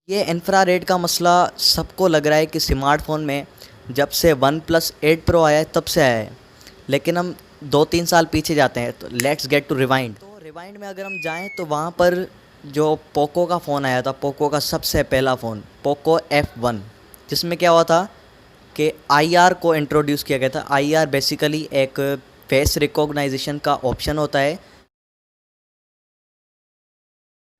ये इंफ्रारेड का मसला सबको लग रहा है कि स्मार्टफ़ोन में जब से वन प्लस 8 प्रो आया है तब से आया है। लेकिन हम 2-3 साल पीछे जाते हैं तो लेट्स गेट टू रिवाइंड। तो रिवाइंड में अगर हम जाएं तो वहाँ पर जो पोको का फ़ोन आया था, पोको का सबसे पहला फ़ोन पोको F1, जिसमें क्या हुआ था कि आईआर को इंट्रोड्यूस किया गया था। आईआर बेसिकली एक फेस रिकॉग्नाइजेशन का ऑप्शन होता है।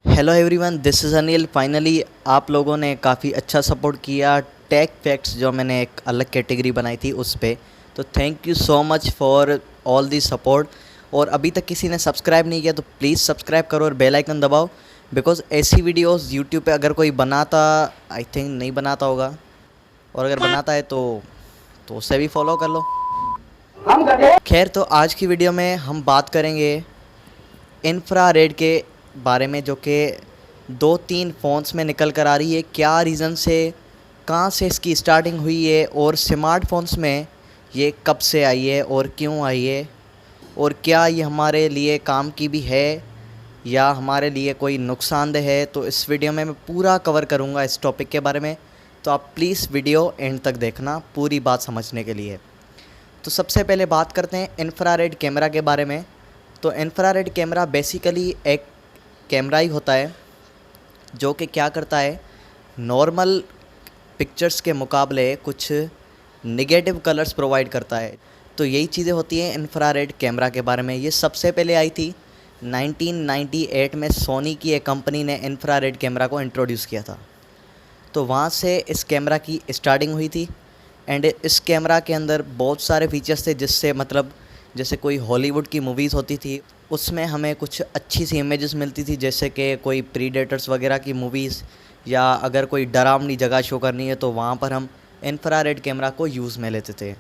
Hello everyone, this is Anil. Finally आप लोगों ने काफ़ी अच्छा सपोर्ट किया टेक फैक्ट्स, जो मैंने एक अलग कैटेगरी बनाई थी उस पे। तो thank you so much for all the support. और अभी तक किसी ने सब्सक्राइब नहीं किया तो प्लीज़ सब्सक्राइब करो और बेल आइकन दबाओ, बिकॉज़ ऐसी वीडियोस यूट्यूब पे अगर कोई बनाता, आई थिंक नहीं बनाता होगा, और अगर बनाता है तो उसे भी फॉलो कर लो। खैर, तो आज की वीडियो में हम बात करेंगे इंफ्रारेड के बारे में, जो कि 2-3 फ़ोन्स में निकल कर आ रही है। क्या रीज़न से, कहाँ से इसकी स्टार्टिंग हुई है, और स्मार्टफोन्स में ये कब से आई है और क्यों आई है, और क्या ये हमारे लिए काम की भी है या हमारे लिए कोई नुकसानदेह है। तो इस वीडियो में मैं पूरा कवर करूँगा इस टॉपिक के बारे में, तो आप प्लीज़ वीडियो एंड तक देखना पूरी बात समझने के लिए। तो सबसे पहले बात करते हैं इंफ्रारेड कैमरा के बारे में। तो इंफ्रारेड कैमरा बेसिकली एक कैमरा ही होता है जो कि क्या करता है, नॉर्मल पिक्चर्स के मुकाबले कुछ नेगेटिव कलर्स प्रोवाइड करता है। तो यही चीज़ें होती हैं इंफ्रारेड कैमरा के बारे में। ये सबसे पहले आई थी 1998 में, सोनी की एक कंपनी ने इंफ्रारेड कैमरा को इंट्रोड्यूस किया था। तो वहाँ से इस कैमरा की स्टार्टिंग हुई थी। एंड इस कैमरा के अंदर बहुत सारे फीचर्स थे, जिससे मतलब जैसे कोई हॉलीवुड की मूवीज़ होती थी उसमें हमें कुछ अच्छी सी इमेजेस मिलती थी, जैसे कि कोई प्रीडेटर्स वगैरह की मूवीज़, या अगर कोई डरावनी जगह शो करनी है तो वहाँ पर हम इंफ्रारेड कैमरा को यूज़ में लेते थे।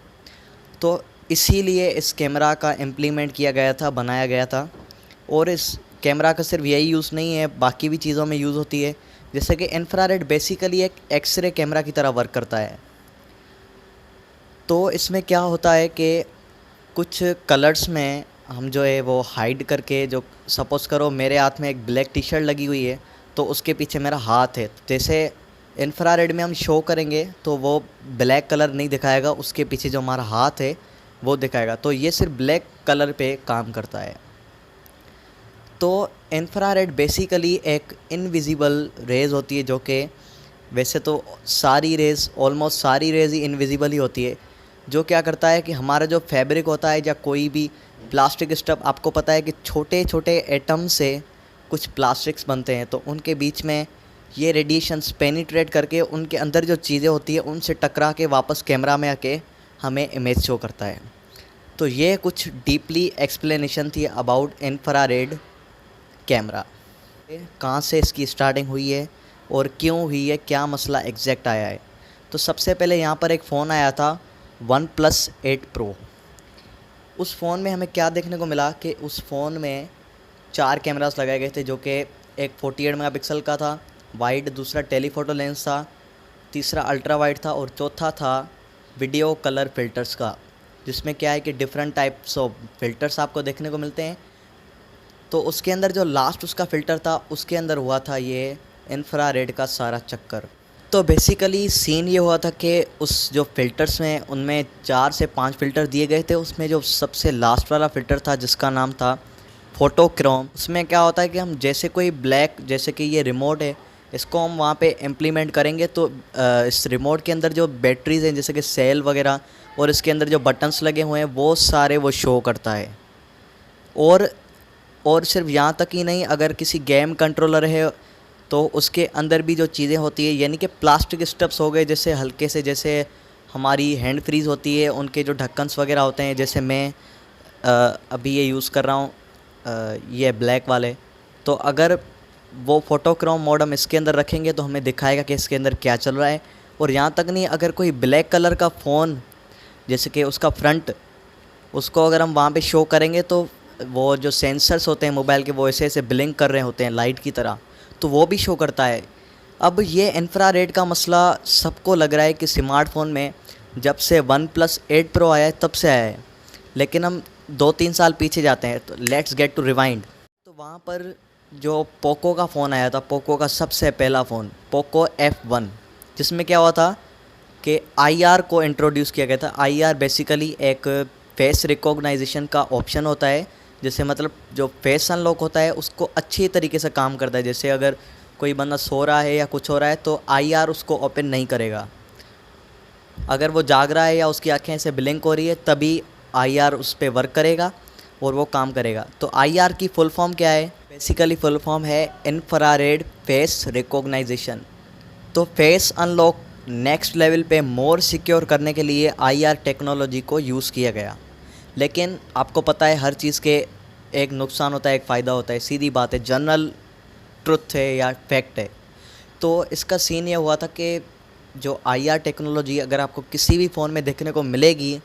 तो इसीलिए इस कैमरा का इम्प्लीमेंट किया गया था, बनाया गया था। और इस कैमरा का सिर्फ यही यूज़ नहीं है, बाकी भी चीज़ों में यूज़ होती है। जैसे कि इंफ्रारेड बेसिकली एक एक्सरे कैमरा की तरह वर्क करता है। तो इसमें क्या होता है कि कुछ कलर्स में हम जो है वो हाइड करके, जो सपोज़ करो मेरे हाथ में एक ब्लैक टी शर्ट लगी हुई है तो उसके पीछे मेरा हाथ है, जैसे इंफ्रारेड में हम शो करेंगे तो वो ब्लैक कलर नहीं दिखाएगा, उसके पीछे जो हमारा हाथ है वो दिखाएगा। तो ये सिर्फ ब्लैक कलर पे काम करता है। तो इंफ्रारेड बेसिकली एक इनविजिबल रेज़ होती है, जो कि वैसे तो सारी रेज़, ऑलमोस्ट सारी रेज़ ही इनविजिबल ही होती है। जो क्या करता है कि हमारा जो फैब्रिक होता है या कोई भी प्लास्टिक स्टफ, आपको पता है कि छोटे छोटे एटम से कुछ प्लास्टिक्स बनते हैं, तो उनके बीच में ये रेडिएशंस पेनिट्रेट करके उनके अंदर जो चीज़ें होती है उनसे टकरा के वापस कैमरा में आके हमें इमेज शो करता है। तो ये कुछ डीपली एक्सप्लेनेशन थी अबाउट इंफ्रारेड कैमरा। कहाँ से इसकी स्टार्टिंग हुई है और क्यों हुई है, क्या मसला एग्जैक्ट आया है। तो सबसे पहले यहाँ पर एक फ़ोन आया था वन प्लस 8 प्रो। उस फ़ोन में हमें क्या देखने को मिला कि उस फ़ोन में 4 कैमरास लगाए गए थे, जो कि एक 48 मेगापिक्सल का था वाइड, दूसरा टेलीफोटो लेंस था, तीसरा अल्ट्रा वाइड था, और चौथा था वीडियो कलर फ़िल्टर्स का, जिसमें क्या है कि डिफरेंट टाइप्स ऑफ फ़िल्टर्स आपको देखने को मिलते हैं। तो उसके अंदर जो लास्ट उसका फ़िल्टर था, उसके अंदर हुआ था ये इंफ्रारेड का सारा चक्कर। तो बेसिकली सीन ये हुआ था कि उस जो फ़िल्टर्स में, उनमें 4 से 5 फ़िल्टर दिए गए थे। उसमें जो सबसे लास्ट वाला फ़िल्टर था जिसका नाम था फोटोक्रोम, उसमें क्या होता है कि हम जैसे कोई ब्लैक, जैसे कि ये रिमोट है, इसको हम वहाँ पे इम्प्लीमेंट करेंगे तो इस रिमोट के अंदर जो बैटरीज़ हैं, जैसे कि सेल वगैरह, और इसके अंदर जो बटन्स लगे हुए हैं वो सारे वो शो करता है। और सिर्फ यहाँ तक ही नहीं, अगर किसी गेम कंट्रोलर है तो उसके अंदर भी जो चीज़ें होती है, यानी कि प्लास्टिक स्टफ्स हो गए, जैसे हल्के से, जैसे हमारी हैंड फ्रीज़ होती है, उनके जो ढक्कन्स वगैरह होते हैं, जैसे मैं अभी ये यूज़ कर रहा हूँ, ये ब्लैक वाले। तो अगर वो फोटोक्रोम मॉडम इसके अंदर रखेंगे तो हमें दिखाएगा कि इसके अंदर क्या चल रहा है। और यहाँ तक नहीं, अगर कोई ब्लैक कलर का फ़ोन, जैसे कि उसका फ्रंट, उसको अगर हम वहाँ पे शो करेंगे तो वो जो सेंसर्स होते हैं मोबाइल के, वो ऐसे ऐसे ब्लिंक कर रहे होते हैं लाइट की तरह, तो वो भी शो करता है। अब ये इंफ्रारेड का मसला सबको लग रहा है कि स्मार्टफ़ोन में जब से वन प्लस 8 प्रो आया है तब से आया है। लेकिन हम 2-3 साल पीछे जाते हैं तो लेट्स गेट टू रिवाइंड। तो वहाँ पर जो पोको का फ़ोन आया था, पोको का सबसे पहला फ़ोन पोको F1, जिसमें क्या हुआ था कि आईआर को इंट्रोड्यूस किया गया था। आईआर बेसिकली एक फेस रिकॉग्नाइजेशन का ऑप्शन होता है, जैसे मतलब जो फेस अनलॉक होता है उसको अच्छी तरीके से काम करता है। जैसे अगर कोई बंदा सो रहा है या कुछ हो रहा है तो आईआर उसको ओपन नहीं करेगा। अगर वो जाग रहा है या उसकी आंखें ऐसे ब्लिंक हो रही है तभी आईआर उस पर वर्क करेगा और वो काम करेगा। तो आईआर की फुल फॉर्म क्या है? बेसिकली फुल फॉर्म है इंफ्रारेड फेस रिकॉग्नाइजेशन। तो फेस अनलॉक नेक्स्ट लेवल पे मोर सिक्योर करने के लिए आईआर टेक्नोलॉजी को यूज़ किया गया। लेकिन आपको पता है हर चीज़ के एक नुकसान होता है, एक फ़ायदा होता है, सीधी बात है, जनरल ट्रुथ है या फैक्ट है। तो इसका सीन ये हुआ था कि जो आईआर टेक्नोलॉजी अगर आपको किसी भी फ़ोन में देखने को मिलेगी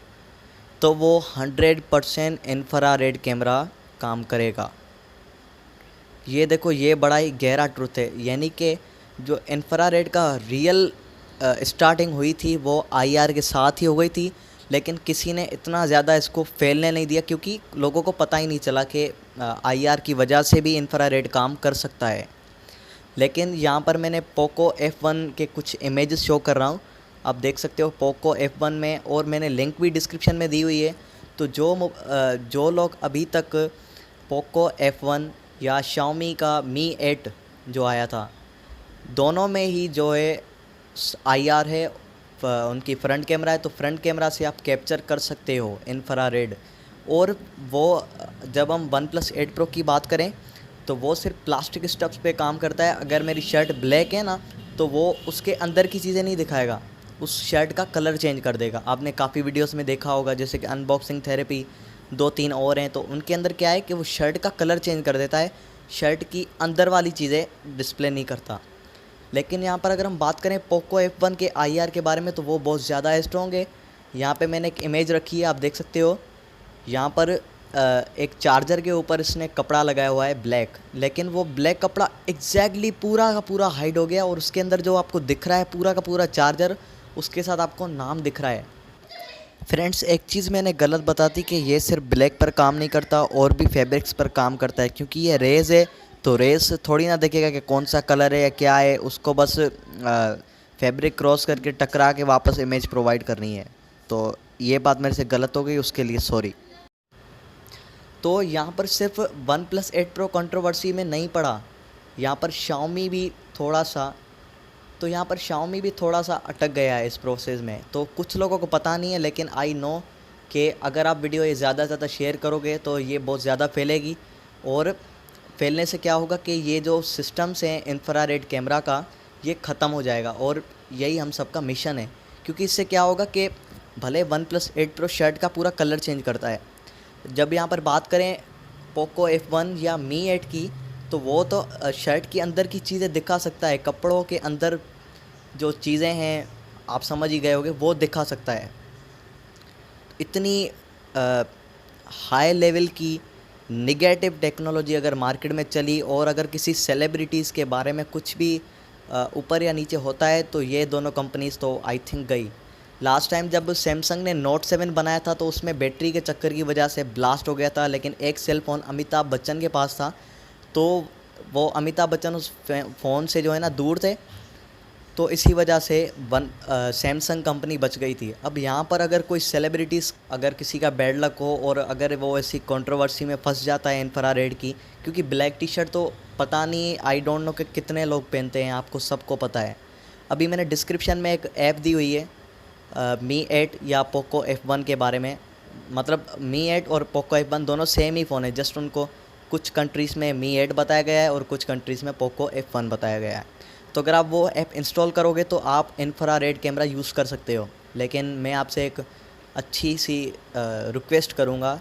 तो वो 100% इंफ्रारेड कैमरा काम करेगा। ये देखो, ये बड़ा ही गहरा ट्रुथ है। यानी कि जो इंफ्रारेड का रियल स्टार्टिंग हुई थी वो आईआर के साथ ही हो गई थी, लेकिन किसी ने इतना ज़्यादा इसको फैलने नहीं दिया क्योंकि लोगों को पता ही नहीं चला कि आईआर की वजह से भी इंफ्रारेड काम कर सकता है। लेकिन यहाँ पर मैंने पोको F1 के कुछ इमेजेस शो कर रहा हूँ, आप देख सकते हो पोको F1 में, और मैंने लिंक भी डिस्क्रिप्शन में दी हुई है। तो जो लोग अभी तक पोको F1 या Xiaomi का Mi 8 जो आया था, दोनों में ही जो है आईआर है, उनकी फ्रंट कैमरा है, तो फ्रंट कैमरा से आप कैप्चर कर सकते हो इंफ्रारेड। और वो जब हम OnePlus 8 Pro की बात करें तो वो सिर्फ प्लास्टिक स्टफ्स पे काम करता है। अगर मेरी शर्ट ब्लैक है ना तो वो उसके अंदर की चीज़ें नहीं दिखाएगा, उस शर्ट का कलर चेंज कर देगा। आपने काफ़ी वीडियोस में देखा होगा, जैसे कि अनबॉक्सिंग थेरेपी 2-3 और हैं, तो उनके अंदर क्या है कि वो शर्ट का कलर चेंज कर देता है, शर्ट की अंदर वाली चीज़ें डिस्प्ले नहीं करता। लेकिन यहाँ पर अगर हम बात करें पोको F1 के आईआर के बारे में तो वो बहुत ज़्यादा स्ट्रॉन्ग है। यहाँ पे मैंने एक इमेज रखी है, आप देख सकते हो। यहाँ पर एक चार्जर के ऊपर इसने कपड़ा लगाया हुआ है ब्लैक, लेकिन वो ब्लैक कपड़ा एग्जैक्टली पूरा का पूरा हाइड हो गया और उसके अंदर जो आपको दिख रहा है पूरा का पूरा चार्जर, उसके साथ आपको नाम दिख रहा है। फ्रेंड्स, एक चीज़ मैंने गलत बता दी कि ये सिर्फ ब्लैक पर काम नहीं करता, और भी फैब्रिक्स पर काम करता है, क्योंकि ये रेज़ है तो रेज़ थोड़ी ना देखेगा कि कौन सा कलर है या क्या है, उसको बस फैब्रिक क्रॉस करके टकरा के वापस इमेज प्रोवाइड करनी है। तो ये बात मेरे से गलत हो गई, उसके लिए सॉरी। तो यहाँ पर सिर्फ OnePlus 8 Pro कंट्रोवर्सी में नहीं पड़ा, यहाँ पर Xiaomi भी थोड़ा सा अटक गया है इस प्रोसेस में। तो कुछ लोगों को पता नहीं है, लेकिन आई नो कि अगर आप वीडियो ये ज़्यादा से ज़्यादा शेयर करोगे तो ये बहुत ज़्यादा फैलेगी, और फैलने से क्या होगा कि ये जो सिस्टम्स हैं इंफ्रारेड कैमरा का, ये ख़त्म हो जाएगा। और यही हम सबका मिशन है, क्योंकि इससे क्या होगा कि भले OnePlus 8 Pro शर्ट का पूरा कलर चेंज करता है, जब यहाँ पर बात करें पोको F1 या Mi 8 की, तो वो तो शर्ट के अंदर की चीज़ें दिखा सकता है, कपड़ों के अंदर जो चीज़ें हैं आप समझ ही गए होगे, वो दिखा सकता है। इतनी हाई लेवल की निगेटिव टेक्नोलॉजी अगर मार्केट में चली, और अगर किसी सेलिब्रिटीज़ के बारे में कुछ भी ऊपर या नीचे होता है तो ये दोनों कंपनीज़ तो आई थिंक गई। लास्ट टाइम जब सैमसंग ने Note 7 बनाया था तो उसमें बैटरी के चक्कर की वजह से ब्लास्ट हो गया था, लेकिन एक सेल फ़ोन अमिताभ बच्चन के पास था, तो वो अमिताभ बच्चन उस फ़ोन से जो है ना दूर थे, तो इसी वजह से सैमसंग कंपनी बच गई थी। अब यहाँ पर अगर कोई सेलिब्रिटीज़, अगर किसी का बैड लक हो और अगर वो ऐसी कंट्रोवर्सी में फंस जाता है इंफ्रारेड की, क्योंकि ब्लैक टी शर्ट तो पता नहीं, आई डोंट नो कि कितने लोग पहनते हैं, आपको सबको पता है। अभी मैंने डिस्क्रिप्शन में एक ऐप दी हुई है Mi 8 या पोको F1 के बारे में। मतलब Mi 8 और पोको F1 दोनों सेम ही फ़ोन है, जस्ट उनको कुछ कंट्रीज़ में Mi 8 बताया गया है और कुछ कंट्रीज़ में पोको F1 बताया गया है। तो अगर आप वो ऐप इंस्टॉल करोगे तो आप इंफ्रारेड कैमरा यूज़ कर सकते हो। लेकिन मैं आपसे एक अच्छी सी रिक्वेस्ट करूँगा,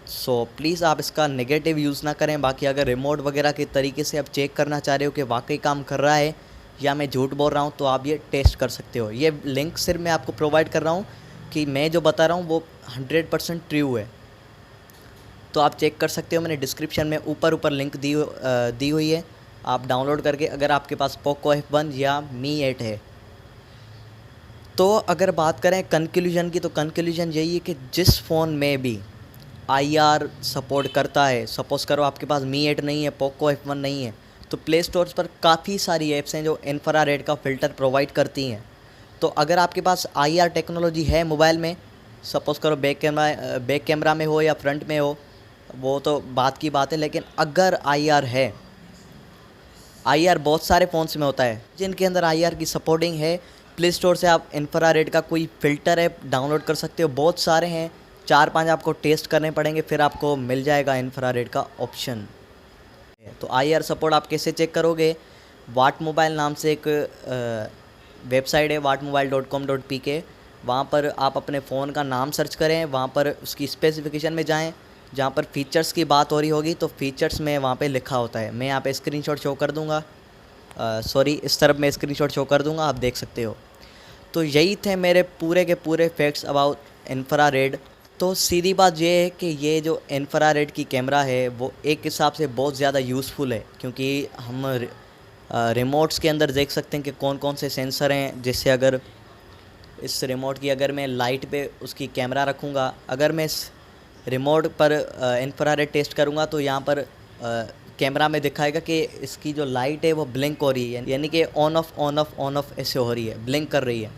सो प्लीज़ आप इसका नेगेटिव यूज़ ना करें। बाकी अगर रिमोट वगैरह के तरीके से आप चेक करना चाह रहे हो कि वाकई काम कर रहा है या मैं झूठ बोल रहा हूँ, तो आप ये टेस्ट कर सकते हो। ये लिंक सिर्फ मैं आपको प्रोवाइड कर रहा हूँ कि मैं जो बता रहा हूँ वो 100% ट्रू है, तो आप चेक कर सकते हो। मैंने डिस्क्रिप्शन में ऊपर लिंक दी हुई है, आप डाउनलोड करके, अगर आपके पास पोको F1 या Mi 8 है। तो अगर बात करें कंक्लूजन की, तो कंक्लूजन यही है कि जिस फ़ोन में भी IR सपोर्ट करता है। सपोज़ करो आपके पास मी 8 नहीं है, पोको F1 नहीं है, तो प्ले स्टोर्स पर काफ़ी सारी ऐप्स हैं जो इंफ्रारेड का फ़िल्टर प्रोवाइड करती हैं। तो अगर आपके पास IR टेक्नोलॉजी है मोबाइल में, सपोज़ करो बैक कैमरा में हो या फ्रंट में हो, वो तो बात की बात है, लेकिन अगर IR है, IR बहुत सारे फ़ोन्स में होता है जिनके अंदर IR की सपोर्टिंग है। प्ले स्टोर से आप इंफ्रारेड का कोई फ़िल्टर ऐप डाउनलोड कर सकते हो, बहुत सारे हैं, 4-5 आपको टेस्ट करने पड़ेंगे, फिर आपको मिल जाएगा इंफ्रारेड का ऑप्शन। तो IR सपोर्ट आप कैसे चेक करोगे? वाट मोबाइल नाम से एक वेबसाइट है, wattmobile.com.pk। वहाँ पर आप अपने फ़ोन का नाम सर्च करें, वहाँ पर उसकी स्पेसिफिकेशन में जाएं, जहाँ पर फ़ीचर्स की बात हो रही होगी तो फ़ीचर्स में वहाँ पे लिखा होता है। मैं यहाँ पे स्क्रीनशॉट शो कर दूँगा, सॉरी इस तरफ मैं स्क्रीनशॉट शो कर दूँगा, आप देख सकते हो। तो यही थे मेरे पूरे के पूरे फैक्ट्स अबाउट इंफ्रारेड। तो सीधी बात ये है कि ये जो इंफ्रारेड की कैमरा है वो एक हिसाब से बहुत ज़्यादा यूज़फुल है, क्योंकि हम रिमोट्स के अंदर देख सकते हैं कि कौन कौन से सेंसर हैं। जैसे अगर इस रिमोट की अगर मैं लाइट पे उसकी कैमरा रखूँगा, अगर मैं इस रिमोट पर इंफ्रारेड टेस्ट करूँगा तो यहाँ पर कैमरा में दिखाएगा कि इसकी जो लाइट है वो ब्लिंक हो रही है, यानी कि on off on off on off ऐसे हो रही है, ब्लिंक कर रही है।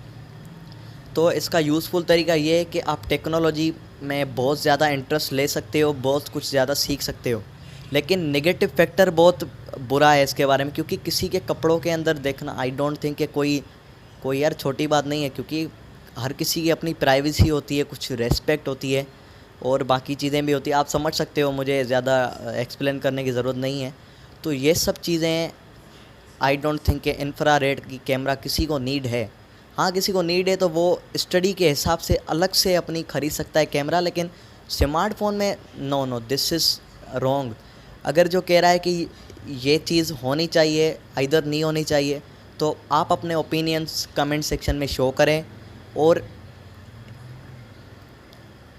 तो इसका यूज़फुल तरीका ये है कि आप टेक्नोलॉजी में बहुत ज़्यादा इंटरेस्ट ले सकते हो, बहुत कुछ ज़्यादा सीख सकते हो। लेकिन नेगेटिव फैक्टर बहुत बुरा है इसके बारे में, क्योंकि किसी के कपड़ों के अंदर देखना, आई डोंट थिंक कि कोई कोई यार छोटी बात नहीं है, क्योंकि हर किसी की अपनी प्राइवेसी होती है, कुछ रेस्पेक्ट होती है और बाकी चीज़ें भी होती हैं। आप समझ सकते हो, मुझे ज़्यादा एक्सप्लेन करने की ज़रूरत नहीं है। तो ये सब चीज़ें आई डोंट थिंक कि इंफ्रारेड की कैमरा किसी को नीड है। हाँ, किसी को नीड है तो वो स्टडी के हिसाब से अलग से अपनी ख़रीद सकता है कैमरा, लेकिन स्मार्टफ़ोन में नो दिस इज़ रॉन्ग। अगर जो कह रहा है कि ये चीज़ होनी चाहिए, इधर नहीं होनी चाहिए, तो आप अपने ओपिनियंस कमेंट सेक्शन में शो करें।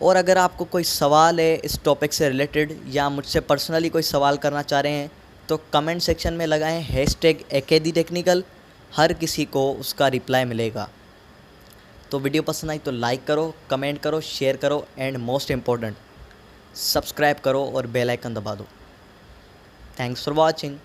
और अगर आपको कोई सवाल है इस टॉपिक से रिलेटेड या मुझसे पर्सनली कोई सवाल करना चाह रहे हैं तो कमेंट सेक्शन में लगाएं #AKD-Technical, हर किसी को उसका रिप्लाई मिलेगा। तो वीडियो पसंद आई तो लाइक करो, कमेंट करो, शेयर करो एंड मोस्ट इम्पोर्टेंट सब्सक्राइब करो और बेल आइकन दबा दो। Thanks for watching.